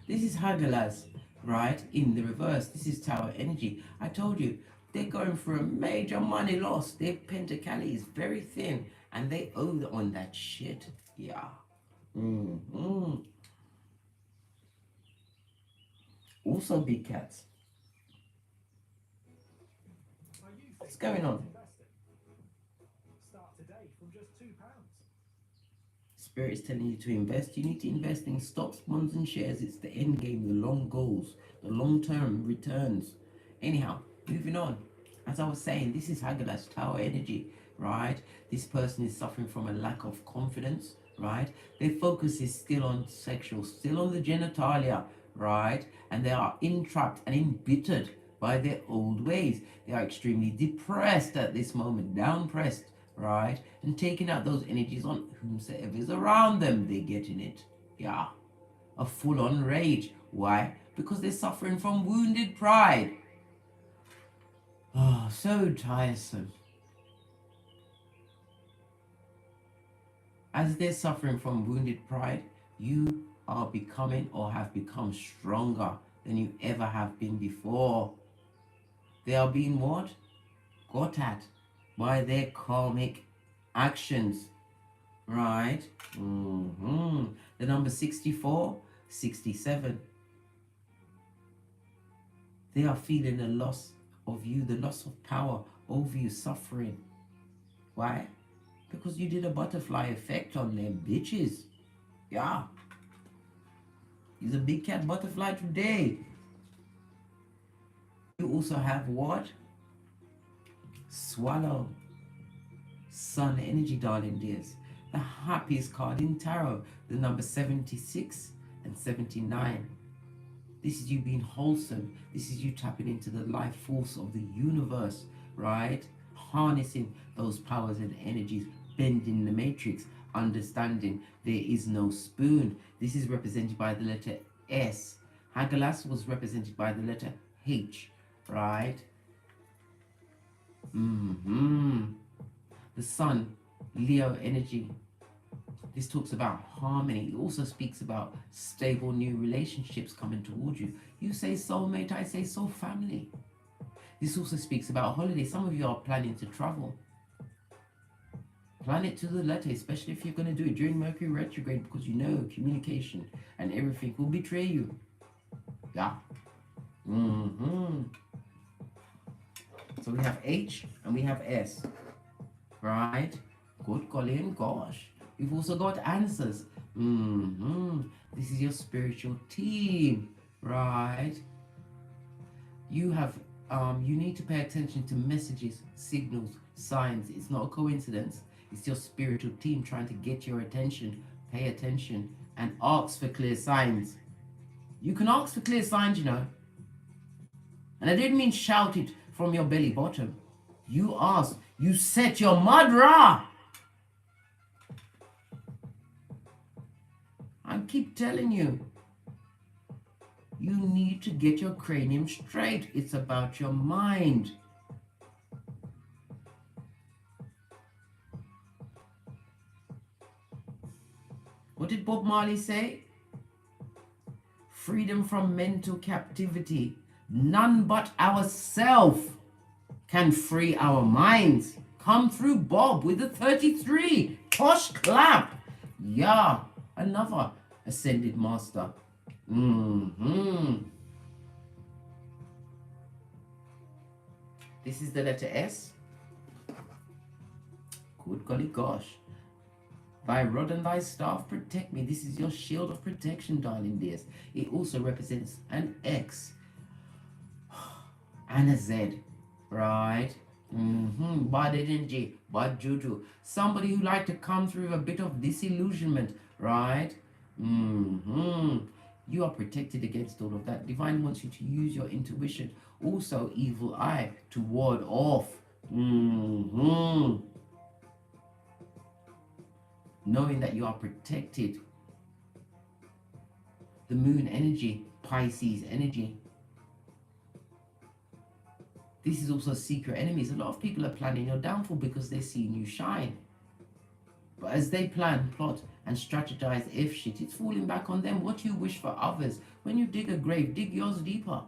This is Hagalaz, right? In the reverse, this is Tower energy. I told you, they're going for a major money loss. Their Pentacali is very thin and they owe on that shit. Yeah. Also, big cats. What's going on? Start today from just £2. Spirit is telling you to invest. You need to invest in stocks, bonds, and shares. It's the end game, the long goals, the long-term returns. Anyhow, moving on. As I was saying, this is Hagala's Tower energy, right? This person is suffering from a lack of confidence, right? Their focus is still on sexual, still on the genitalia, right? And they are entrapped and embittered by their old ways. They are extremely depressed at this moment, down-pressed, right? And taking out those energies on whomsoever is around them. They're getting it. Yeah. A full-on rage. Why? Because they're suffering from wounded pride. Oh, so tiresome. As they're suffering from wounded pride, you are becoming or have become stronger than you ever have been before. They are being what? Got at by their karmic actions, right? The number 64, 67. They are feeling the loss of you, the loss of power over you, suffering. Why? Because you did a butterfly effect on them, bitches. Yeah. He's a big cat butterfly today. You also have what? Swallow. Sun energy, darling dears. The happiest card in tarot, the number 76 and 79. This is you being wholesome. This is you tapping into the life force of the universe, right? Harnessing those powers and energies, bending the matrix, understanding there is no spoon. This is represented by the letter S. Hagalas was represented by the letter H, right? The sun, Leo energy. This talks about harmony. It also speaks about stable new relationships coming towards you. You say soulmate, I say soul family. This also speaks about holiday. Some of you are planning to travel. Plan it to the letter, especially if you're going to do it during Mercury retrograde, because you know communication and everything will betray you. Yeah. So we have H and we have S. Right? Good golly and gosh. We've also got answers. This is your spiritual team, right? You have, you need to pay attention to messages, signals, signs. It's not a coincidence. It's your spiritual team trying to get your attention. Pay attention and ask for clear signs. You can ask for clear signs, you know. And I didn't mean shout it from your belly bottom. You ask. You set your mudra. I keep telling you, you need to get your cranium straight. It's about your mind. What did Bob Marley say? Freedom from mental captivity. None but ourselves can free our minds. Come through, Bob, with the 33. Tosh clap. Yeah, another ascended master. This is the letter S. Good golly gosh. Thy rod and thy staff protect me. This is your shield of protection, darling dears. It also represents an X and a Z, right? Bad energy, bad juju. Somebody who like to come through with a bit of disillusionment, right? You are protected against all of that. Divine wants you to use your intuition. Also, evil eye to ward off. Knowing that you are protected. The moon energy, Pisces energy. This is also secret enemies. A lot of people are planning your downfall because they're seeing you shine. But as they plan, plot, and strategize if shit. It's falling back on them. What you wish for others. When you dig a grave, dig yours deeper.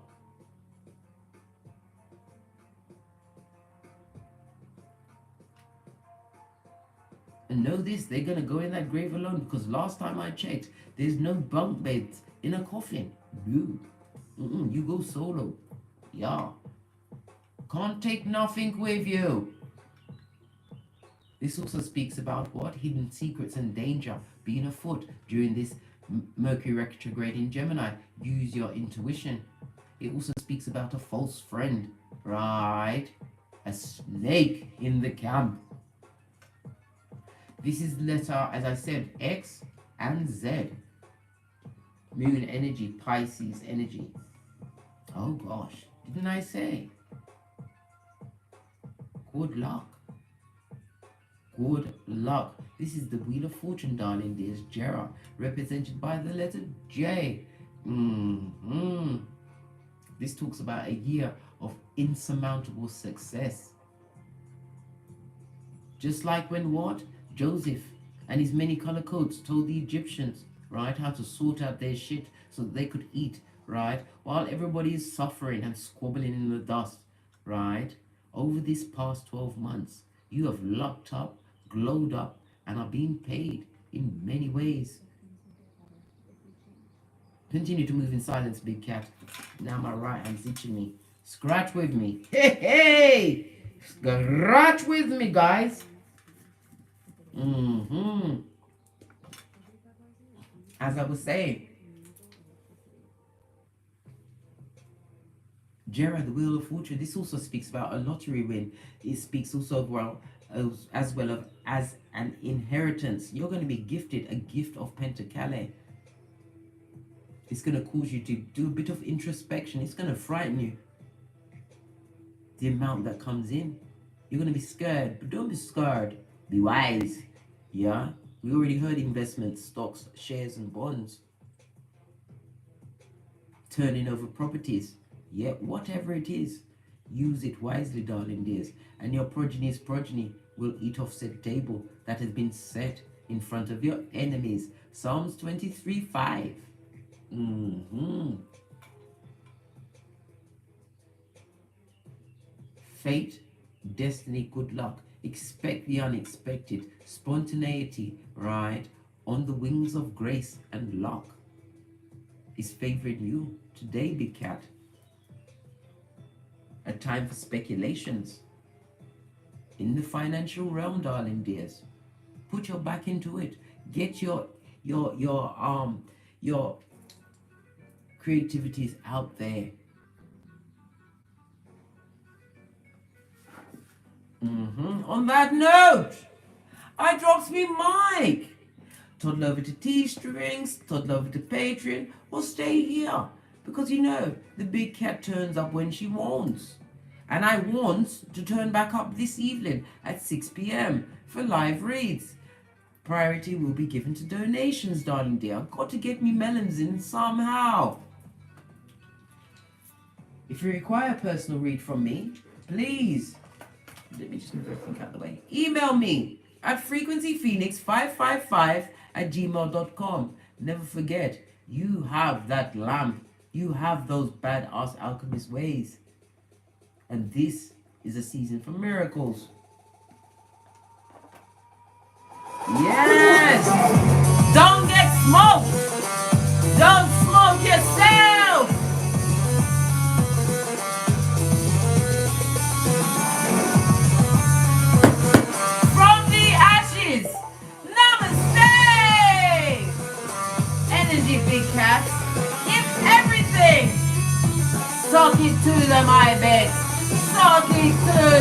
And know this, they're going to go in that grave alone, because last time I checked, there's no bunk beds in a coffin. No. You go solo. Yeah. Can't take nothing with you. This also speaks about what? Hidden secrets and danger being afoot during this Mercury retrograde in Gemini. Use your intuition. It also speaks about a false friend, right? A snake in the camp. This is letter, as I said, X and Z. Moon energy, Pisces energy. Oh gosh, didn't I say? Good luck. Good luck. This is the Wheel of Fortune, darling dears. Jera, represented by the letter J. This talks about a year of insurmountable success. Just like when what? Joseph and his many color coats told the Egyptians, right, how to sort out their shit so that they could eat, right, while everybody is suffering and squabbling in the dust, right? Over this past 12 months, you have locked up, glowed up, and are being paid in many ways. Continue to move in silence, big cat. Now my right hand's itching me. Scratch with me. Hey, hey! Scratch with me, guys. As I was saying, Jera, the Wheel of Fortune, this also speaks about a lottery win. It speaks also as well as an inheritance. You're going to be gifted a gift of Pentakale. It's going to cause you to do a bit of introspection. It's going to frighten you. The amount that comes in. You're going to be scared, but don't be scared. Be wise. Yeah? We already heard investments, stocks, shares, and bonds. Turning over properties. Yeah, whatever it is, use it wisely, darling dears. And your progeny's progeny will eat off said table that has been set in front of your enemies. Psalms 23:5. Fate, destiny, good luck. Expect the unexpected. Spontaneity, right? On the wings of grace and luck is favoring you today, big cat. A time for speculations. In the financial realm, darling dears. Put your back into it. Get your creativities out there. On that note, I drops me mic. Toddle over to TEESPRINGS, toddle over to Patreon, or stay here. Because you know, the big cat turns up when she wants. And I want to turn back up this evening at 6 p.m. for live reads. Priority will be given to donations, darling dear. I've got to get me melons in somehow. If you require a personal read from me, please, let me just move everything out of the way. Email me at frequencyphoenix555@gmail.com. Never forget, you have that lamp. You have those badass alchemist ways. And this is a season for miracles. Yes! Don't get smoked! Don't smoke yourself! From the ashes, namaste! Energy, big cats. Give everything! Suck it to them, I bet. Suck it to